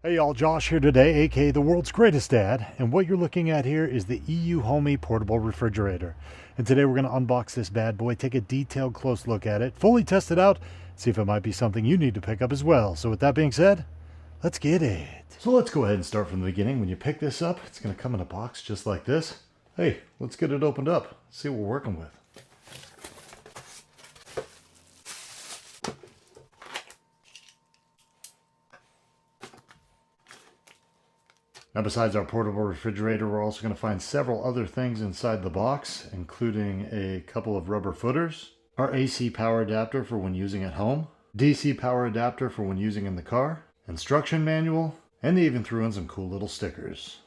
Hey y'all, Josh here today, aka the world's greatest dad, and what you're looking at here is the EUHOMY portable refrigerator. And today we're going to unbox this bad boy, take a detailed close look at it, fully test it out, see if it might be something you need to pick up as well. So with that being said, let's get it. So let's go ahead and start from the beginning. When you pick this up, it's going to come in a box just like this. Hey, let's get it opened up, see what we're working with. Now, besides our portable refrigerator, we're also going to find several other things inside the box, including a couple of rubber footers, our AC power adapter for when using at home, DC power adapter for when using in the car, instruction manual, and they even threw in some cool little stickers.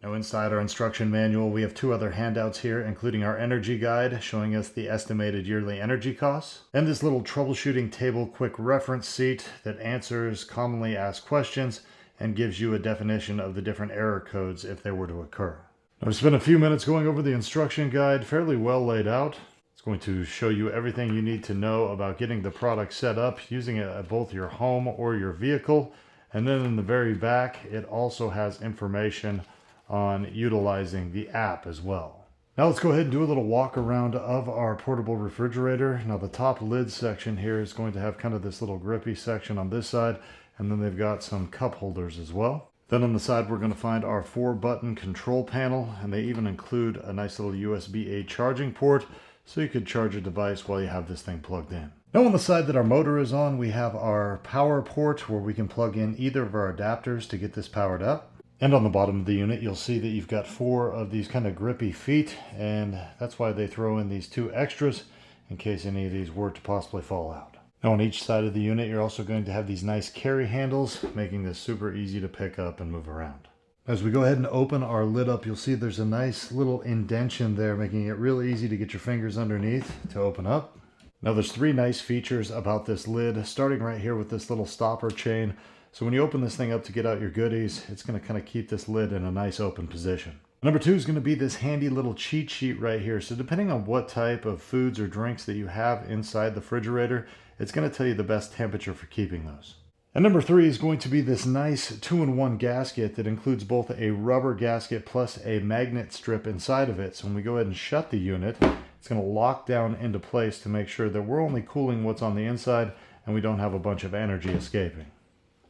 Now, inside our instruction manual, we have two other handouts here, including our energy guide showing us the estimated yearly energy costs, and this little troubleshooting table quick reference sheet that answers commonly asked questions and gives you a definition of the different error codes if they were to occur. Now, we spent a few minutes going over the instruction guide, fairly well laid out. It's going to show you everything you need to know about getting the product set up, using it at both your home or your vehicle. And then in the very back, it also has information on utilizing the app as well. Now let's go ahead and do a little walk around of our portable refrigerator. Now the top lid section here is going to have kind of this little grippy section on this side, and then they've got some cup holders as well. Then on the side we're going to find our 4-button control panel, and they even include a nice little USB-A charging port so you could charge a device while you have this thing plugged in. Now on the side that our motor is on, we have our power port where we can plug in either of our adapters to get this powered up. And on the bottom of the unit you'll see that you've got 4 of these kind of grippy feet, and that's why they throw in these 2 extras in case any of these were to possibly fall out. Now on each side of the unit you're also going to have these nice carry handles, making this super easy to pick up and move around. As we go ahead and open our lid up, you'll see there's a nice little indentation there, making it really easy to get your fingers underneath to open up. Now there's 3 nice features about this lid, starting right here with this little stopper chain. So when you open this thing up to get out your goodies, it's going to kind of keep this lid in a nice open position. Number 2 is going to be this handy little cheat sheet right here. So depending on what type of foods or drinks that you have inside the refrigerator, it's going to tell you the best temperature for keeping those. And number 3 is going to be this nice 2-in-1 gasket that includes both a rubber gasket plus a magnet strip inside of it. So when we go ahead and shut the unit, it's going to lock down into place to make sure that we're only cooling what's on the inside and we don't have a bunch of energy escaping.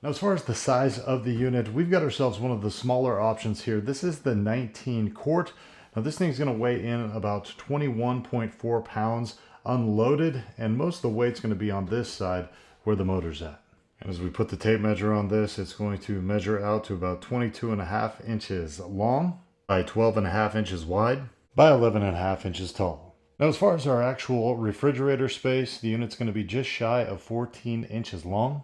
Now, as far as the size of the unit, we've got ourselves one of the smaller options here. This is the 19 quart. Now this thing's going to weigh in about 21.4 pounds unloaded, and most of the weight's going to be on this side where the motor's at. And as we put the tape measure on this, it's going to measure out to about 22.5 inches long by 12.5 inches wide by 11.5 inches tall. Now as far as our actual refrigerator space, the unit's going to be just shy of 14 inches long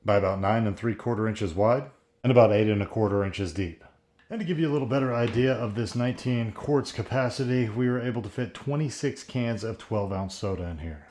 by about 9 3/4 inches wide and about 8 1/4 inches deep. And to give you a little better idea of this 19 quarts capacity, we were able to fit 26 cans of 12-ounce soda in here.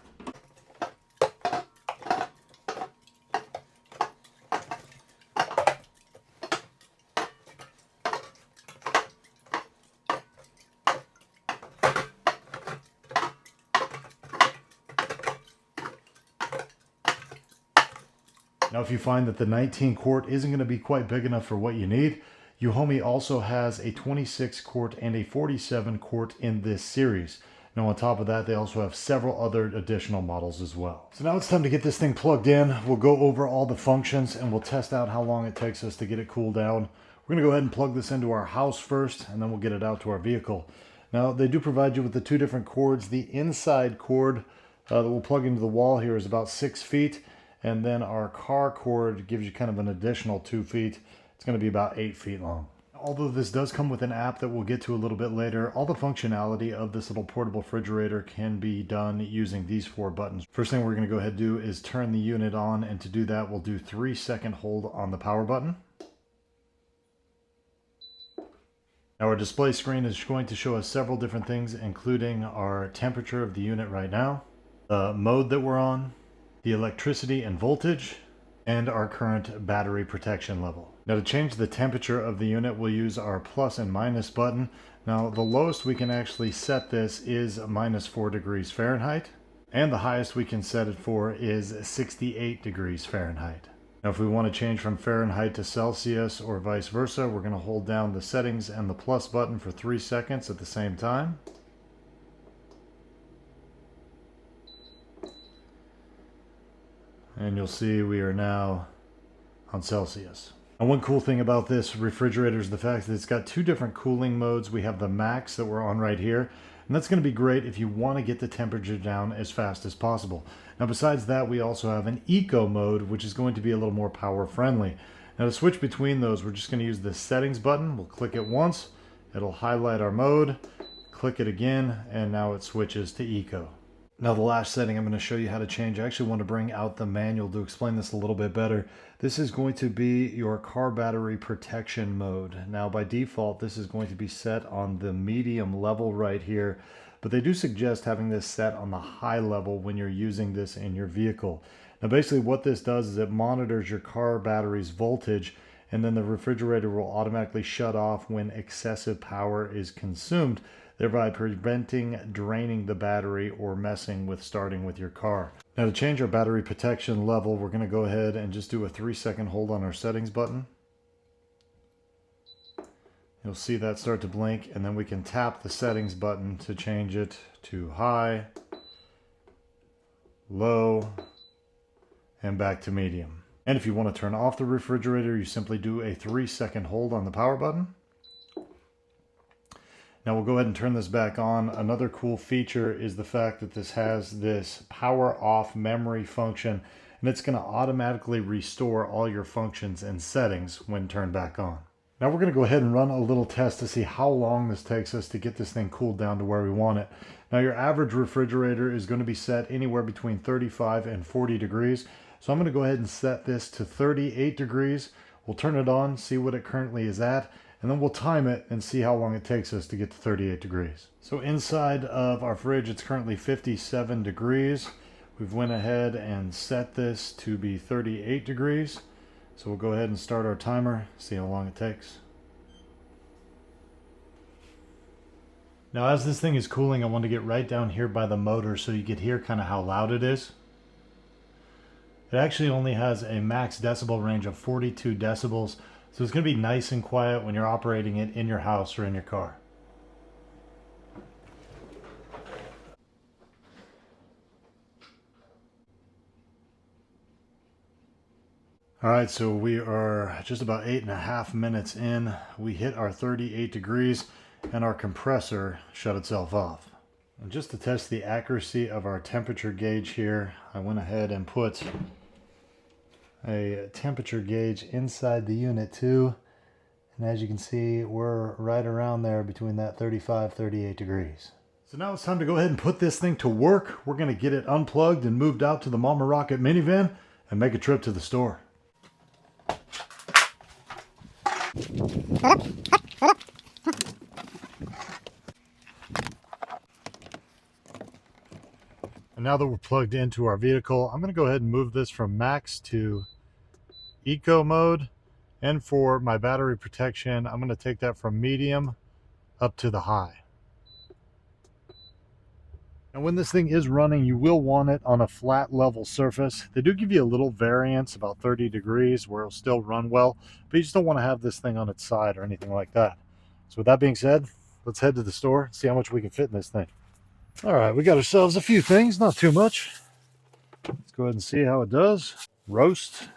Now, if you find that the 19 quart isn't going to be quite big enough for what you need, EUHOMY also has a 26 quart and a 47 quart in this series. Now on top of that, they also have several other additional models as well. So now it's time to get this thing plugged in. We'll go over all the functions and we'll test out how long it takes us to get it cooled down. We're going to go ahead and plug this into our house first, and then we'll get it out to our vehicle. Now they do provide you with the 2 different cords. The inside cord that will plug into the wall here is about 6 feet. And then our car cord gives you kind of an additional 2 feet. It's going to be about 8 feet long. Although this does come with an app that we'll get to a little bit later, all the functionality of this little portable refrigerator can be done using these 4 buttons. First thing we're going to go ahead and do is turn the unit on, and to do that we'll do 3-second hold on the power button. Now our display screen is going to show us several different things, including our temperature of the unit right now, the mode that we're on, the electricity and voltage, and our current battery protection level. Now to change the temperature of the unit, we'll use our plus and minus button. Now the lowest we can actually set this is -4 degrees Fahrenheit, and the highest we can set it for is 68 degrees Fahrenheit. Now if we want to change from Fahrenheit to Celsius or vice versa, we're going to hold down the settings and the plus button for 3 seconds at the same time. And you'll see we are now on Celsius. And one cool thing about this refrigerator is the fact that it's got 2 different cooling modes. We have the max that we're on right here, and that's going to be great if you want to get the temperature down as fast as possible. Now besides that, we also have an eco mode, which is going to be a little more power friendly. Now to switch between those, we're just going to use the settings button. We'll click it once, it'll highlight our mode, click it again, and now it switches to eco. Now the last setting I'm going to show you how to change. I actually want to bring out the manual to explain this a little bit better. This is going to be your car battery protection mode. Now by default this is going to be set on the medium level right here, but they do suggest having this set on the high level when you're using this in your vehicle. Now basically what this does is it monitors your car battery's voltage, and then the refrigerator will automatically shut off when excessive power is consumed, thereby preventing draining the battery or messing with starting with your car. Now to change our battery protection level, we're going to go ahead and just do a 3-second hold on our settings button. You'll see that start to blink, and then we can tap the settings button to change it to high, low, and back to medium. And if you want to turn off the refrigerator, you simply do a 3-second hold on the power button. Now we'll go ahead and turn this back on. Another cool feature is the fact that this has this power off memory function, and it's going to automatically restore all your functions and settings when turned back on. Now we're going to go ahead and run a little test to see how long this takes us to get this thing cooled down to where we want it. Now your average refrigerator is going to be set anywhere between 35 and 40 degrees. So I'm going to go ahead and set this to 38 degrees. We'll turn it on, see what it currently is at, and then we'll time it and see how long it takes us to get to 38 degrees. So inside of our fridge, it's currently 57 degrees. We've went ahead and set this to be 38 degrees. So we'll go ahead and start our timer, see how long it takes. Now as this thing is cooling, I want to get right down here by the motor so you can hear kind of how loud it is. It actually only has a max decibel range of 42 decibels. So it's going to be nice and quiet when you're operating it in your house or in your car. Alright, so we are just about 8.5 minutes in. We hit our 38 degrees and our compressor shut itself off. And just to test the accuracy of our temperature gauge here, I went ahead and put a temperature gauge inside the unit too, and as you can see we're right around there between that 35-38 degrees. So now it's time to go ahead and put this thing to work. We're going to get it unplugged and moved out to the Mama Rocket minivan and make a trip to the store. And now that we're plugged into our vehicle, I'm going to go ahead and move this from max to eco mode, and for my battery protection I'm going to take that from medium up to the high. And when this thing is running, you will want it on a flat level surface. They do give you a little variance, about 30 degrees, where it'll still run well, but you just don't want to have this thing on its side or anything like that. So with that being said, let's head to the store and see how much we can fit in this thing. All right, we got ourselves a few things, not too much. Let's go ahead and see how it does. Roast.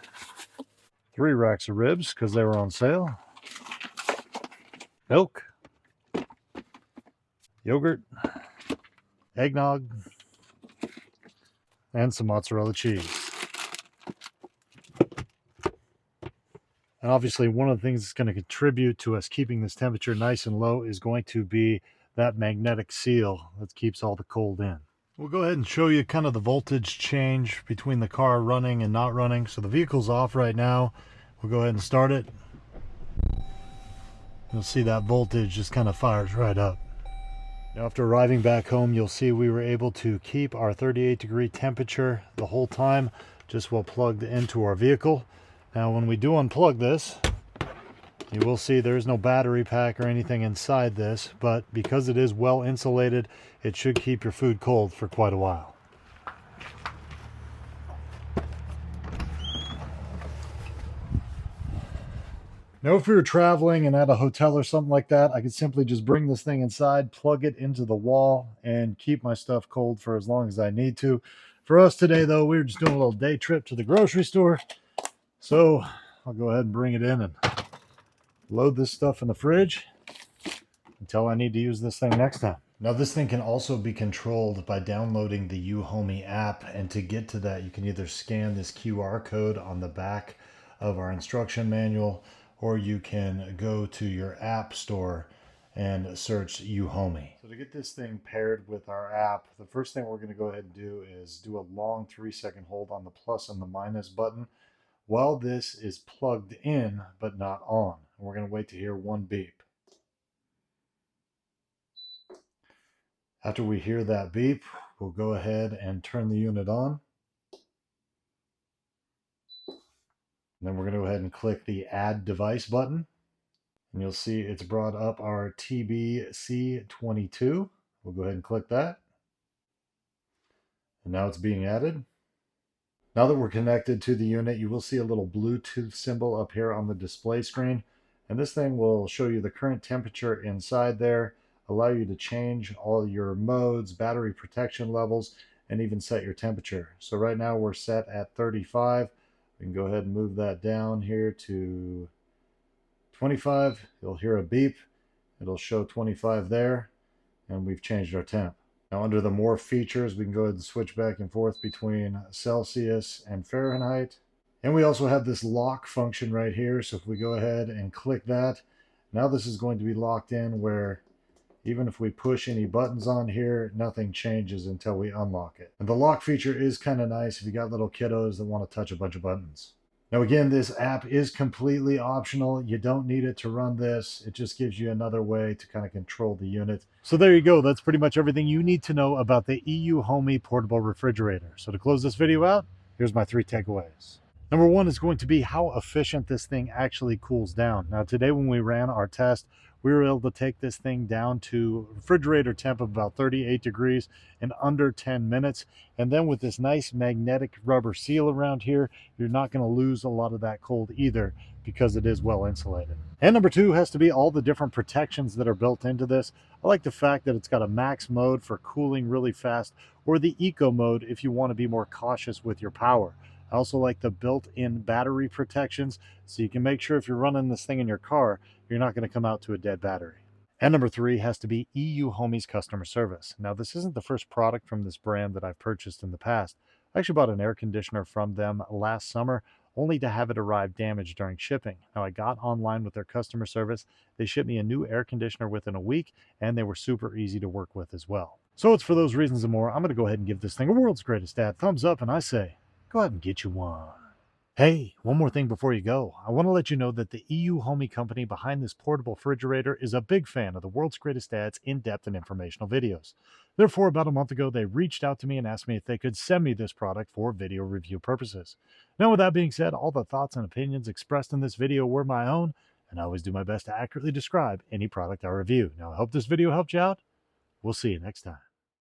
3 racks of ribs because they were on sale. Milk. Yogurt. Eggnog. And some mozzarella cheese. And obviously one of the things that's going to contribute to us keeping this temperature nice and low is going to be that magnetic seal that keeps all the cold in. We'll go ahead and show you kind of the voltage change between the car running and not running. So the vehicle's off right now. We'll go ahead and start it. You'll see that voltage just kind of fires right up. Now after arriving back home, you'll see we were able to keep our 38 degree temperature the whole time, just while plugged into our vehicle. Now when we do unplug this, you will see there is no battery pack or anything inside this, but because it is well insulated, it should keep your food cold for quite a while. Now, if we were traveling and at a hotel or something like that, I could simply just bring this thing inside, plug it into the wall, and keep my stuff cold for as long as I need to. For us today, though, we were just doing a little day trip to the grocery store. So I'll go ahead and bring it in and load this stuff in the fridge until I need to use this thing next time. Now, this thing can also be controlled by downloading the EUHOMY app, and to get to that, you can either scan this QR code on the back of our instruction manual, or you can go to your app store and search EUHOMY. So to get this thing paired with our app, the first thing we're going to go ahead and do is do a long 3-second hold on the plus and the minus button while this is plugged in but not on. And we're going to wait to hear one beep. After we hear that beep, we'll go ahead and turn the unit on. And then we're going to go ahead and click the Add Device button. And you'll see it's brought up our TBC22. We'll go ahead and click that. And now it's being added. Now that we're connected to the unit, you will see a little Bluetooth symbol up here on the display screen. And this thing will show you the current temperature inside there, allow you to change all your modes, battery protection levels, and even set your temperature. So right now we're set at 35. We can go ahead and move that down here to 25. You'll hear a beep. It'll show 25 there, and we've changed our temp. Now under the more features, we can go ahead and switch back and forth between Celsius and Fahrenheit. And we also have this lock function right here. So if we go ahead and click that, now this is going to be locked in where even if we push any buttons on here, nothing changes until we unlock it. And the lock feature is kind of nice if you got little kiddos that want to touch a bunch of buttons. Now again, this app is completely optional. You don't need it to run this. It just gives you another way to kind of control the unit. So there you go. That's pretty much everything you need to know about the EUHOMY portable refrigerator. So to close this video out, here's my 3 takeaways. Number 1 is going to be how efficient this thing actually cools down. Now today when we ran our test, we were able to take this thing down to refrigerator temp of about 38 degrees in under 10 minutes. And then with this nice magnetic rubber seal around here, you're not going to lose a lot of that cold either because it is well insulated. And number 2 has to be all the different protections that are built into this. I like the fact that it's got a max mode for cooling really fast, or the eco mode if you want to be more cautious with your power. I also like the built-in battery protections, so you can make sure if you're running this thing in your car, you're not going to come out to a dead battery. And number 3 has to be EUHOMY's customer service. Now, this isn't the first product from this brand that I've purchased in the past. I actually bought an air conditioner from them last summer, only to have it arrive damaged during shipping. Now, I got online with their customer service. They shipped me a new air conditioner within a week, and they were super easy to work with as well. So it's for those reasons and more, I'm going to go ahead and give this thing a world's greatest dad thumbs up, and I say, go ahead and get you one. Hey, one more thing before you go. I want to let you know that the EUHOMY company behind this portable refrigerator is a big fan of the World's Greatest Dad's in-depth and informational videos. Therefore, about a month ago, they reached out to me and asked me if they could send me this product for video review purposes. Now, with that being said, all the thoughts and opinions expressed in this video were my own, and I always do my best to accurately describe any product I review. Now, I hope this video helped you out. We'll see you next time.